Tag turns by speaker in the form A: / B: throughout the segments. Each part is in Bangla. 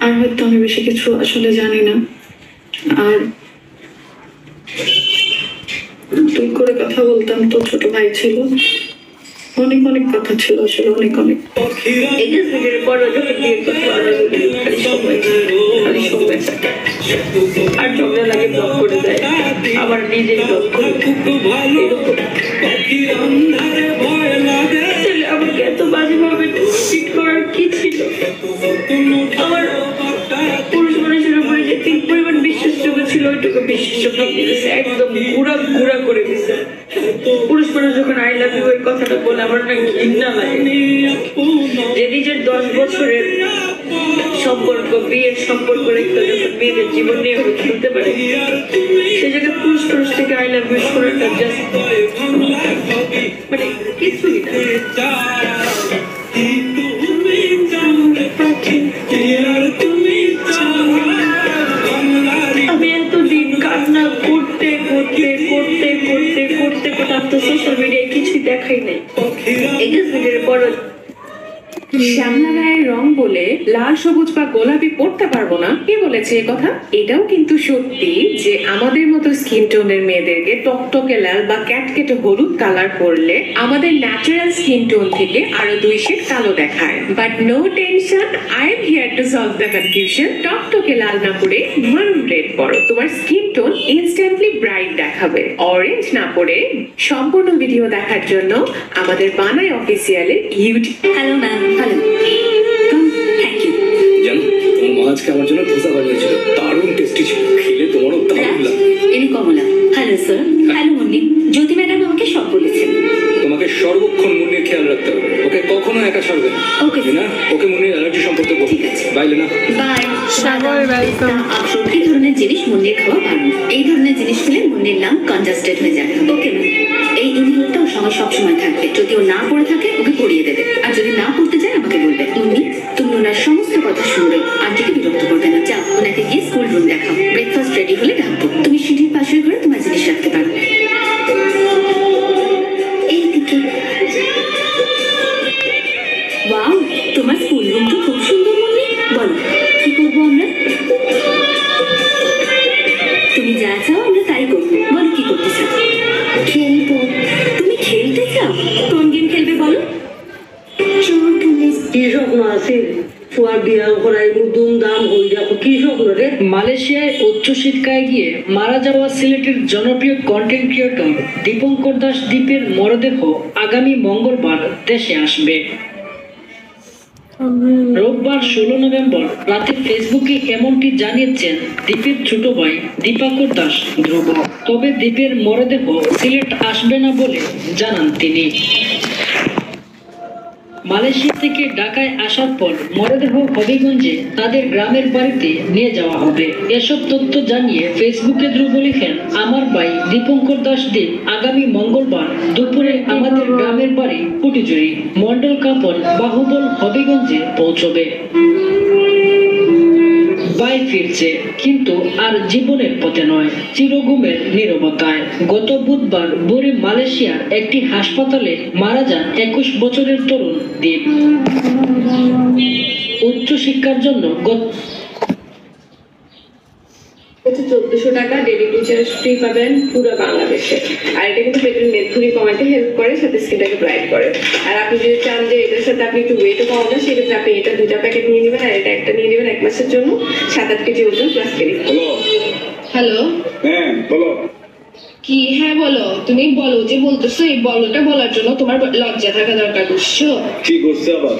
A: আর হয়তো আমি বেশি কিছু আসলে জানি না। আর তুই করে কথা বলতাম, তো ছোট ভাই ছিল, অনেক অনেক কথা ছিল আসলে, অনেক অনেক। আর ঝগড়া লাগে, ব্লক করে দেয়, আবার নিজেই ব্লক করে। আমাকে এত বাজে ভাবে ট্রিট করার কি ছিল? আমার পুরুষ মানুষের উপরে যে তিন পরিমাণ বিশ্বাসযোগ্য ছিল, ওইটুকু বিশ্বাসযোগ্য দিয়েছে, একদম গুড়া গুড়া করে দিছে। পুরুষ মানুষ যখন আই লাভ ইউ এর কথাটা বলে আমার না ঘৃণা লাগে। যে নিজের 10 বছরের সম্পর্ক, বিয়ের সম্পর্ক রেখে যখন মেয়েদের জীবন নিয়ে খেলতে পারে, সে জায়গায় পুরুষ পুরুষ থেকে আই লাভ ইউ করাটা জাস্ট মানে কিছুই না। আমি এতদিন কান্না করতে করতে করতে করতে করতে করতে সোশ্যাল মিডিয়ায় কিছুই দেখাই নাই। এগেজমেন্টের পর
B: শ্যামলা গায়ের রং বলে লাল, সবুজ বা গোলাপি পড়তে পারবো না, কে বলেছে এই কথা? এটাও কিন্তু সত্যি যে আমাদের মতো স্কিন টোনের মেয়েদেরকে টকটকে লাল বা ক্যাটকেটে হলুদ কালার পরলে আমাদের ন্যাচারাল স্কিন টোন থেকে আরো 2 শেড কালো দেখায়। But no tension, I am here to solve the confusion. টকটকে লাল না পরে মারুন রেড পরো, তোমার স্কিন টোন ইনস্ট্যান্টলি ব্রাইট দেখাবে। অরেঞ্জ না পরে সম্পূর্ণ ভিডিও দেখার জন্য আমাদের বানাই অফিসিয়ালে YouTube.
C: Hello ma'am. Hello, thank you.
D: জানো তোমার মা আজকে আমার জন্য ধোসা বানিয়েছিল, দারুণ টেস্টি ছিল, খেলে তোমারও দারুণ লাগবে।
C: ইনি Kamala. Hello sir. Hello Munni. Jyoti madam আমাকে সব বলেছেন।
D: তোমাকে সর্বক্ষণ মুন্নির খেয়াল রাখতে হবে, ওকে কখনো একা ছাড়বে না।
C: ওকে
D: না, ওকে মুন্নির অ্যালার্জি সম্পর্কে বলো।
C: ঠিক আছে।
D: বাই লেনা।
C: বাই। এই ধরনের জিনিস মুন্নির খাওয়া ভালো। এই ধরনের জিনিস খেলে মুন্নির নাম কনজাস্টেড হয়ে যাবে। Okay ma'am. এই ইনহেলারটা ওর সঙ্গে সবসময় থাকবে, যদি ও না পড়ে থাকে ওকে পড়িয়ে দেবে, আর যদি না পড়তে যায় আমাকে বলবে। মুন্নি, তুমি ওনার সমস্ত কথা শুনবে, আন্টিকে বিরক্ত করবে না। যাও, ওনাকে গিয়ে স্কুল রুম দেখাও। ব্রেকফাস্ট রেডি হলে ডাকবো। তুমি সিঁড়ির পাশের ঘরে তোমার জিনিস রাখতে পারবে। এইদিকে। ওয়াও, তোমার স্কুল রুম তো খুব সুন্দর মুন্নি। বলো, কি করবো আমরা? তুমি যা চাও আমরা তাই করবো। বলো কি করতে চাও? খেলবো। তুমি খেলতে চাও? কোন গেম খেলবে বলো? চোর পুলিশ।
E: কি স্বপ্ন আছে? ফুয়ার বিয়া করাই ধুমধাম হয়ে যাবো, কি স্বপ্ন রে?
F: মালয়েশিয়ায় উচ্চশিক্ষায় গিয়ে মারা যাওয়া সিলেটের জনপ্রিয় কন্টেন্ট ক্রিয়েটর দীপঙ্কর দাস দীপের মরদেহ আগামী মঙ্গলবার দেশে আসবে। রোববার 16 নভেম্বর রাতে ফেসবুকে এমনটি জানিয়েছেন দীপের ছোট ভাই দীপঙ্কর দাস ধ্রুব। তবে দীপের মরদেহ সিলেট আসবে না বলে জানান তিনি। মালয়েশিয়া থেকে ঢাকায় আসার পর মরদেহ হবিগঞ্জে তাদের গ্রামের বাড়িতে নিয়ে যাওয়া হবে। এসব তথ্য জানিয়ে ফেসবুকে ধ্রুব লিখেন, আমার ভাই দীপঙ্কর দাস দীপ আগামী মঙ্গলবার দুপুরে আমাদের গ্রামের বাড়ি কুটিজুরি মন্ডল কাপড় বাহুবল হবিগঞ্জে পৌঁছবে। ভাই ফিরছে, কিন্তু আর জীবনের পথে নয়, চিরঘুমের নীরবতায়। গত বুধবার ভোরে মালয়েশিয়ার একটি হাসপাতালে মারা যান 21 বছরের তরুণ দীপ। উচ্চশিক্ষার জন্য
B: 1400 টাকা ডেলি টিচার্স ফ্রি পাবেন পুরো বাংলাদেশে। আর এটা কিন্তু পেটের মেদভুঁড়ি কমাতে হেল্প করে, সাথে স্কিনটাকে ব্রাইট করে। আর আপনি যদি চান যে এটার সাথে আপনি একটু ওয়েটও কমাবেন, সেক্ষেত্রে আপনি এটা 2টা প্যাকেট নিয়ে নেবেন, আর এটা একটা নিয়ে নেবেন 1 মাসের জন্য। 7-8 কেজি ওজন প্লাস ক্যারি। হ্যালো।
G: হ্যাঁ বলো।
B: কি? হ্যাঁ বলো। তুমি বলো যে বলতেছো, এই বলোটা বলার জন্য তোমার লজ্জা থাকা দরকার। বুঝছো?
G: কি করছে আবার?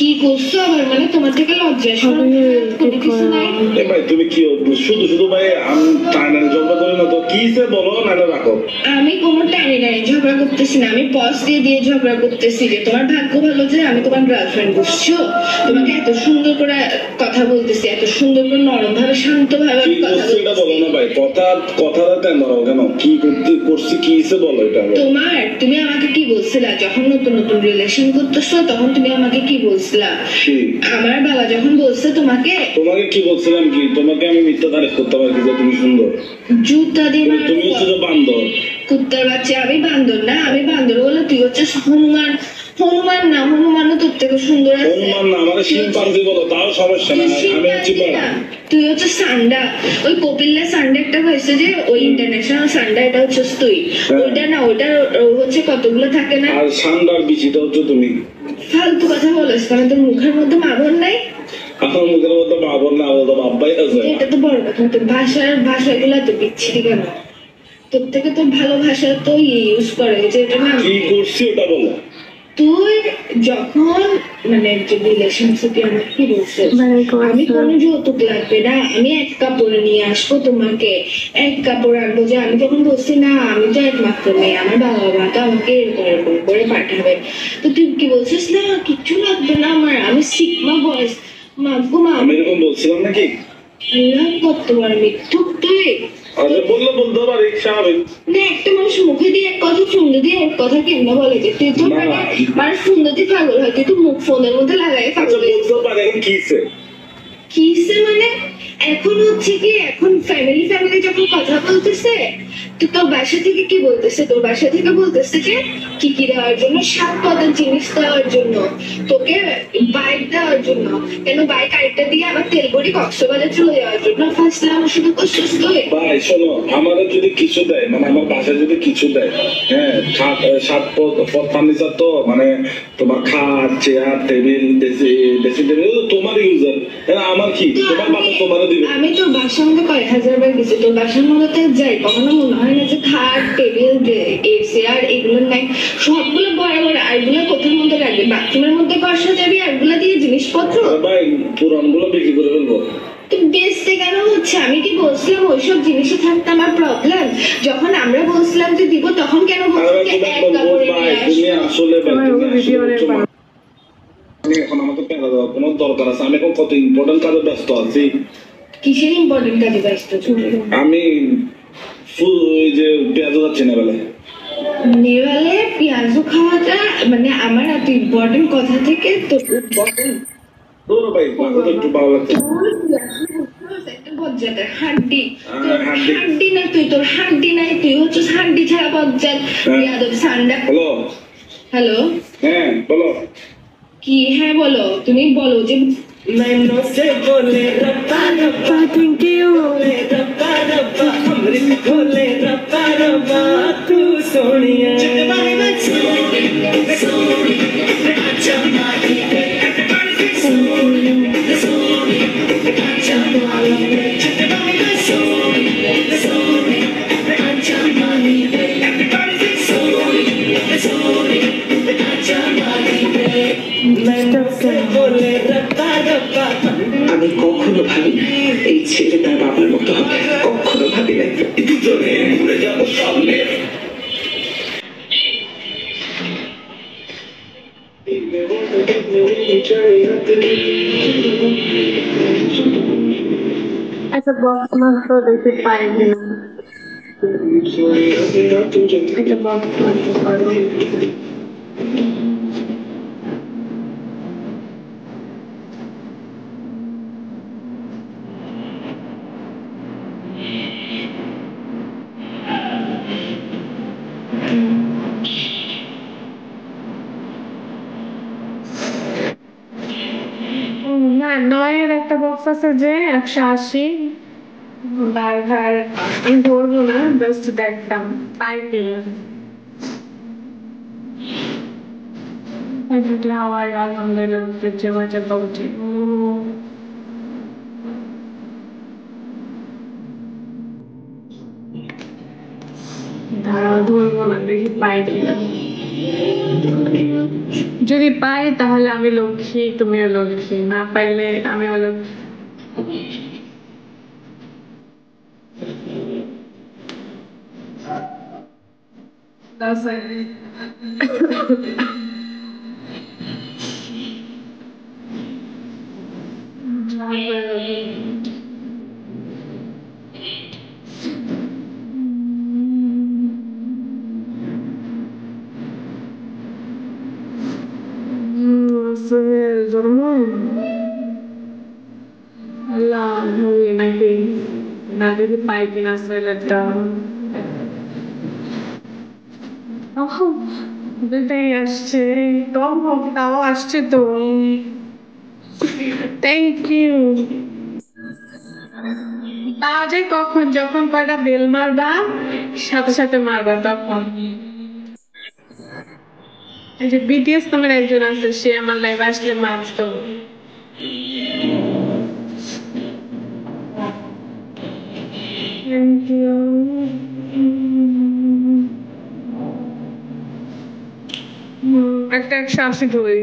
B: কি করছো আবার? মানে তোমার থেকে লজ্জা শরম কোনো কিছু নাই?
G: ভাই তুমি কি শুধু শুধু ভাই আমি টানা ঝগড়া করি না তো, কি বলো নাহলে রাখো।
B: আমি কোনো টানি টানি ঝগড়া করতেছি না, আমি পজ দিয়ে দিয়ে ঝগড়া করতেছি যে তোমার ভাগ্য ভালো যে আমি তোমার গার্লফ্রেন্ড। বুঝছো? তোমাকে এত সুন্দর করে কথা বলতেছি, এত সুন্দর করে নরম ভাবে শান্ত ভাবে কথা বলতেছি।
G: এটা বলো না ভাই, কথাটা কেন ধরো কেন? কি করতে করছি কি বলো এটা?
B: তুমি আমাকে কি বলছিলা যখন নতুন নতুন রিলেশন করতেছো? তখন তুমি আমাকে কি বলছিলা? আমার বাবা যখন বলছে তোমাকে
G: কি বলছিলাম? কি তোমাকে আমি মিথ্যা তারিফ করতে পারি যে তুমি সুন্দর?
B: জুতা দিয়ে
G: তুমি হচ্ছে বান্দর,
B: কুত্তার বাচ্চা। আমি বান্দর না, আমি বান্দর বলে তুই হচ্ছে হনুমান।
A: হনুমান না, হনুমানও তোর থেকে সুন্দর আছে।
G: হনুমান না আমার শিম্পাঞ্জি বলো তাও সমস্যা
A: তুই
G: নাই, আমি হচ্ছি
A: শিম্পাঞ্জি
G: বড়।
A: না, তুই হচ্ছে সান্ডা। ওই কপিল্লা সান্ডা একটা হয়েছে যে ওই ইন্টারন্যাশনাল সান্ডা, এটা হচ্ছে তুই। ওইটা না, ওইটা হচ্ছে কতগুলো থাকে না।
G: আর সান্ডার বিচিটা হচ্ছে তুমি।
A: ফালতু কথা বলিস, কারণ তোর মুখের মধ্যে মাখন নাই।
G: আমার মুখের মতো বাবর না বলতো বাব্বাই আছে।
A: এটা তো বড় কথা, তোর ভাষাগুলো তো বিচ্ছিরি কেন? তোর থেকে তোর ভালো ভাষা তো ইউজ করে, যেটা না
G: কি করছি ওটা বলো।
A: তুই যখন মানে যে রিলেশনশিপে আমার কি বলছিস, আমি কোনো যৌতুক লাগবে না, আমি এক কাপড়ে নিয়ে আসবো তোমাকে, এক কাপড় আনবো। যে আমি যখন বলছি না আমি তো একমাত্র মেয়ে, আমার বাবা মা তো আমাকে এরকম এরকম করে পাঠাবে, তো তুই কি বলছিস না কিচ্ছু লাগবে না আমার, আমি সিগমা বয়স মাগো মা।
G: আমি এরকম বলছিলাম নাকি?
A: আল্লাহ কতবার মিথ্যুক তুই।
G: আচ্ছা বললে বলতে পারি, স্বাভাবিক।
A: না একটা মানুষ মুখে দিয়ে এক কথা, সুন্দর দিয়ে এক কথা কেমনে বলে যে তুই তো
G: না।
A: মানে সুন্দর দিয়ে পাগল হয়, তুই তো মুখ ফোনের মধ্যে লাগাই
G: আচ্ছা
A: পাগল হয়ে
G: বলতে পারি এখন কিসে?
A: কিসে মানে এখন হচ্ছে কি, এখন ফ্যামিলি যখন কথা বলতেছে, তো তোর বাসা থেকে কি বলতেছে, তোর বাসা থেকে বলতেছে যে কি কি দেওয়ার জন্য, 7 পদের জিনিস দেওয়ার জন্য, তোকে বাইক দেওয়ার জন্য। কেন বাইক আরেকটা দিয়ে আবার তেল ভরি কক্সবাজার চলে যাওয়ার জন্য ফার্স্টে আমার শুধু করছিস তুই।
G: ভাই শোনো, আমারও যদি কিছু দেয়, মানে আমার বাসায় যদি কিছু দেয়, হ্যাঁ 7 পদ ফার্নিচার তো মানে তোমার খাট চেয়ার টেবিল ড্রেসিং টেবিল তোমার ইউজার, আমার কি
A: তো
G: তোমার বাবা তোমারও দিবে।
A: আমি তোর বাসার মধ্যে কয়েক হাজার বার গেছি, তোর বাসার মধ্যে যাই কখনো মনে হয় না যে খাট টেবিল চেয়ার এগুলো নাই, সবগুলো বড় বড়। আরগুলো কোথার মধ্যে রাখবি, বাথরুমের মধ্যে বসা যাবি, আরগুলো দিয়ে জিনিসপত্র।
G: ভাই পুরান গুলো বিক্রি করে ফেলবো।
A: তো বেচতে কেন হচ্ছে? আমি কি বলছিলাম ওইসব জিনিসে থাকতে আমার প্রবলেম? যখন আমরা বলছিলাম যে দিব, তখন কেন বলছি যে এক কাপড়ে নিয়ে
G: তুমি
A: আসবো?
G: আসলে এখন আমাকে পেলা দেওয়ার কোনো দরকার আছে? আমি এখন কত ইম্পর্টেন্ট কাজে ব্যস্ত আছি।
A: কিসের ইম্পর্টেন্ট কাজে ব্যস্ত তুমি?
G: আমি ওই যে পেঁয়াজ যাচ্ছি না বেলায়।
A: নেভালে পেঁয়াজু খাওয়াটা মানে আমার এত ইম্পর্টেন্ট কথা থেকে তোর ইম্পর্টেন্ট
G: ধরো ভাই বাবা তো একটু ভালো লাগছে।
A: বজ্জাতের হাড্ডি,
G: হাড্ডি।
A: হাড্ডি না তুই, তোর হাড্ডি নাই, তুই হচ্ছিস হাড্ডি ছাড়া বজ্জাত ইয়াদব সান্ডা।
G: হ্যালো
A: হ্যালো,
G: হ্যাঁ বলো।
A: কি হ্যাঁ বলো, তুমি বলো যে
E: मैनों से बोले रब्बा रब्बा थैंक यू बोले रब्बा रब्बा अमृत बोले रब्बा रब्बा तू सोनिया मैनों से बोले रब्बा रब्बा
H: আমি কখনো ভাবি না এই ছেলে তার বাবার মতো হবে, কখনো ভাবি না।
I: একটা বক্স মাত্র দেখতে পাইনি, একটা বক্স মাত্র পারো। না, 9-এর একটা বক্স আছে যে 180 বার্গার, আমি ধরবো না, জাস্ট দেখতাম পাইনি। হাওয়াই আলহামদুলিল্লাহ ধারা ধরবো না, দেখি পাই কিনা। যদি পাই তাহলে আমি লক্ষ্মী, তুমিও লক্ষ্মী, না পাইলে আমিও লক্ষ্মী। আল্লাহ নাকি না, যদি পাই কিনা সেলেটা দুটাই আসছে তাও আসছে তো থ্যাংক ইউ তাহলে কখন যখন কয়টা বেল মারবা সাথে সাথে মারবা তখন এই যে বিটিএস নামের একজন আছে সে আমার লাইভ আসলে মারতো থ্যাংক ইউ একটা 180 ধরি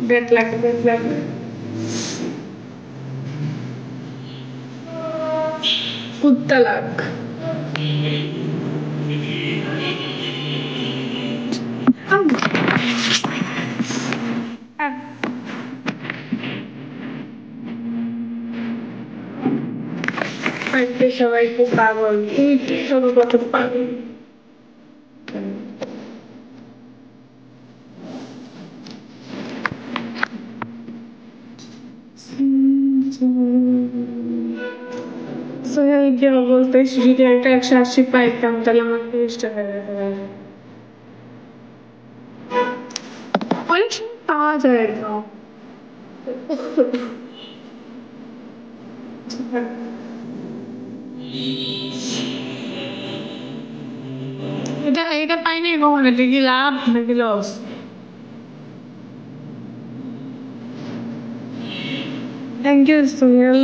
I: বেড লাগ পুত্তালাক সবাই খুব পাগল সব কত পাগল বলতে যদি একটা 180 পাইতাম তাহলে আমার 30 টাকা অনেক পাওয়া যায় না এটা পাইনি কখনো দেখি লাভ নাকি লস থ্যাংক ইউ সোহেল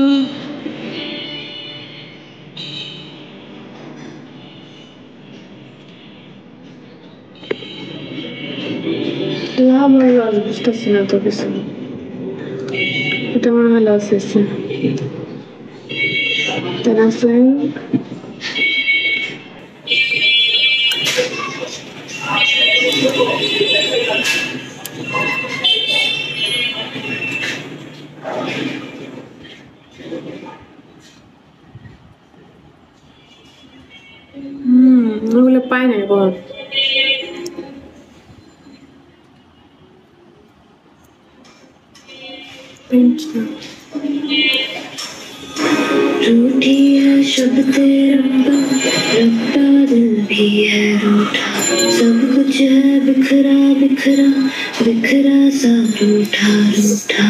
I: লাভ আর লস বুঝতেছি না তো কিছু এটা মনে হয় লস হয়েছে তাই না সোহেল ওগুলো পাই না বল
A: रूठी है शब्द तेरा रखता दिल भी है रूठा सब कुछ है बिखरा बिखरा बिखरा सा रूठा रूठा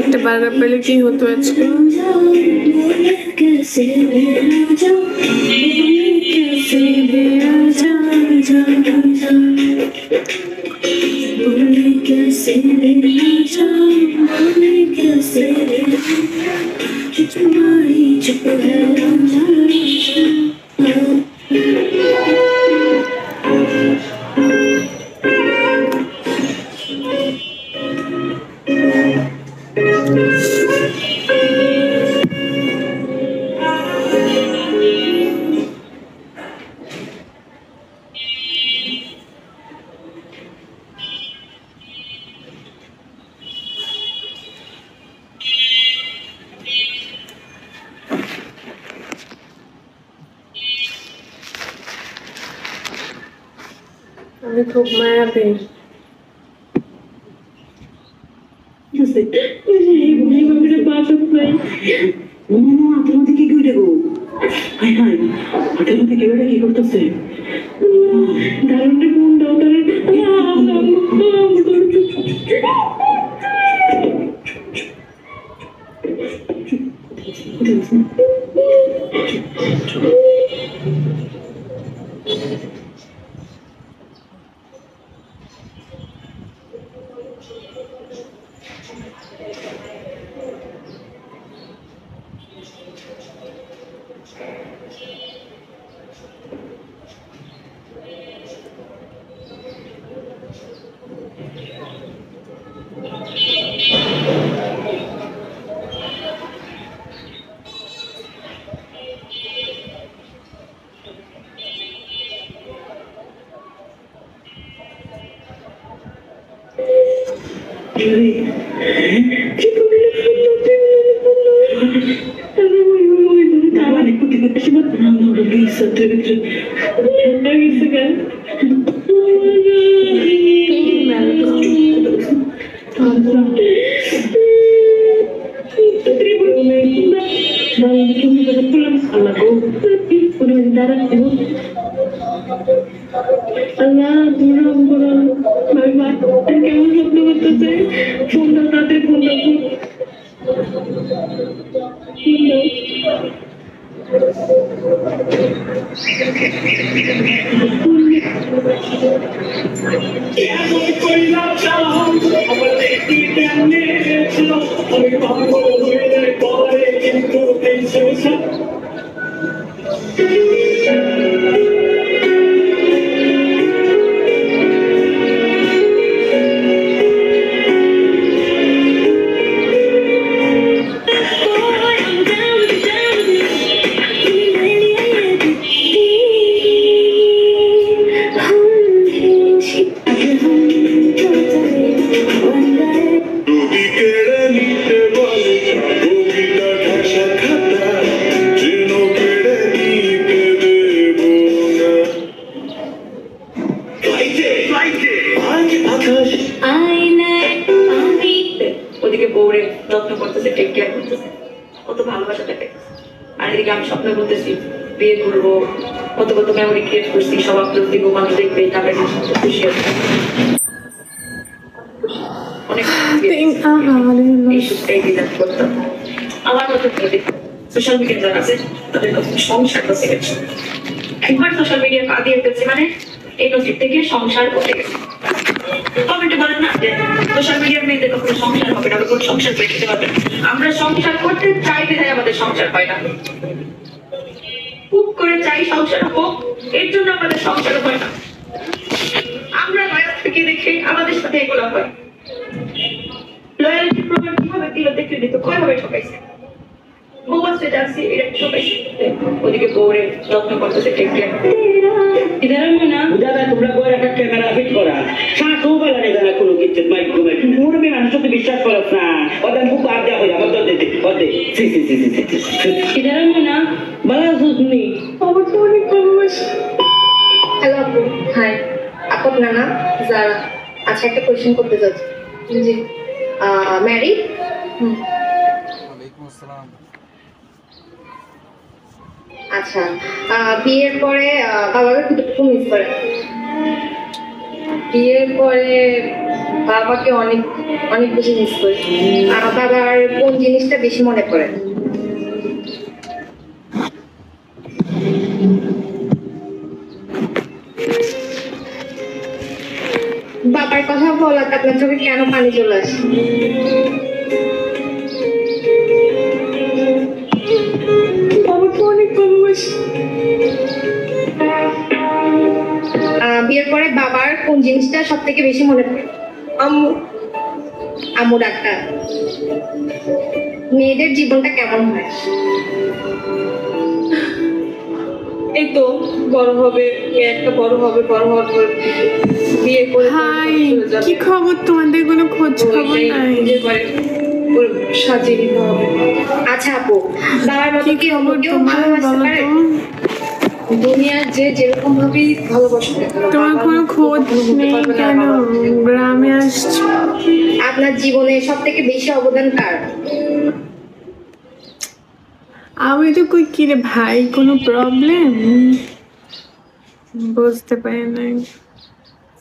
I: একটা বার্গার পেলে কি হতো আজকে
A: कैसे कैसे बोले कैसे बोले कैसे तुम्हारी चुप है
I: আমি খুব মায়াবী
E: কি করতেছে
A: Dale, আল্লাহ গো কোনো দাঁড়া আল্লাহ তুমি রং করো ভাই মা কেমন স্বপ্ন করতেছে ফোনটা তাদের ফোনটা ওদিকে বউরে যত্ন করতেছে, টেক কেয়ার করতেছে, কত ভালোবাসা থাকে। আর এদিকে আমি স্বপ্ন করতেছি বিয়ে করবো, কত কত মেমোরি ক্রিয়েট করছি, সব আপলোড দিব, মানুষ দেখবে, তারপরে খুশি আছে অনেক। এই সুখটাই ডিজাইন করতাম আমার মতো সোশ্যাল মিডিয়া যারা আছে তাদের সংসার করতে গেছে, একবার সোশ্যাল মিডিয়া পা দিয়ে ফেলছে মানে এই নজির থেকে সংসার করতে গেছে। কমেন্টে বলেন না যে সোশ্যাল মিডিয়ার মেয়েদের কখনো সংসার হবে না, কোনো সংসার পেয়ে দিতে পারবে। আমরা সংসার করতে চাই বিধায় আমাদের সংসার হয় না, খুব করে চাই সংসার হোক, এর জন্য আমাদের সংসার হয় না। আমরা নয়া থেকে দেখে আমাদের সাথে এগুলো হয়। লয়ালিটি প্রোগ্রাম কিভাবে দিল দেখে দিত, কয়ভাবে ঠকাইছে, বউ আসতে যাচ্ছি এটা ঠকাইছে। ওদিকে বউরে যত্ন করতেছে, টেক কেয়ার ইধার না
E: দাদা তোমরা বইয়ের একটা ক্যামেরা ফিট করা শাঁখও বলা নেই জানা কোনো কিছু মাইক ঘুমাই মুরবি মানুষ তো বিশ্বাস করছ না, ওদের মুখ আর দেওয়া হয়ে আমার দিতে ওদের
A: ইধার না ভালো আছো তুমি?
I: অবশ্য অনেক ভালোবাসি।
J: হ্যালো আপু, হাই আপু আপনার নাম যারা? আচ্ছা একটা কোয়েশ্চেন করতে চাচ্ছি। জি ম্যারিড? আচ্ছা বিয়ের পরে বাবাকে কতটুকু মিস করে? বিয়ের পরে বাবাকে অনেক অনেক বেশি মিস করি। বাবার কোন জিনিসটা বেশি মনে পড়ে? বাবার কথা বলাতে আপনার চোখে কেন পানি চলে আসে?
I: অনেক ভালোবাসি।
J: বিয়ের পরে বাবার কোন জিনিসটা সব থেকে বেশি মনে পড়ে?
I: আম্মু।
J: আম্মু ডাক্তার। মেয়েদের জীবনটা কেমন হয়?
I: এই তো বড় হবে, একটা বড় হবে, বড় হওয়ার পর বিয়ে করে
K: হাই কি খবর তোমাদের? কোনো খোঁজ খবর নাই?
I: সাজিয়ে দিতে হবে।
J: আচ্ছা আপু, বাবার মতো কি অন্য কেউ ভালোবাসতে পারে?
I: দুনিয়ার যে যেরকম ভাবেই ভালোবাসে না কেন,
K: তোমার কোনো খোঁজ নেই কেন? গ্রামে আসছো।
J: আপনার জীবনে সব থেকে বেশি অবদান কার?
K: আমি তো কই কি রে ভাই, কোনো প্রবলেম? বুঝতে পারি নাই।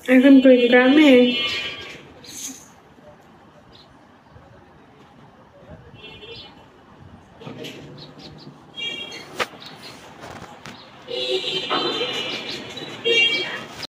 K: এখন কই গ্রামে?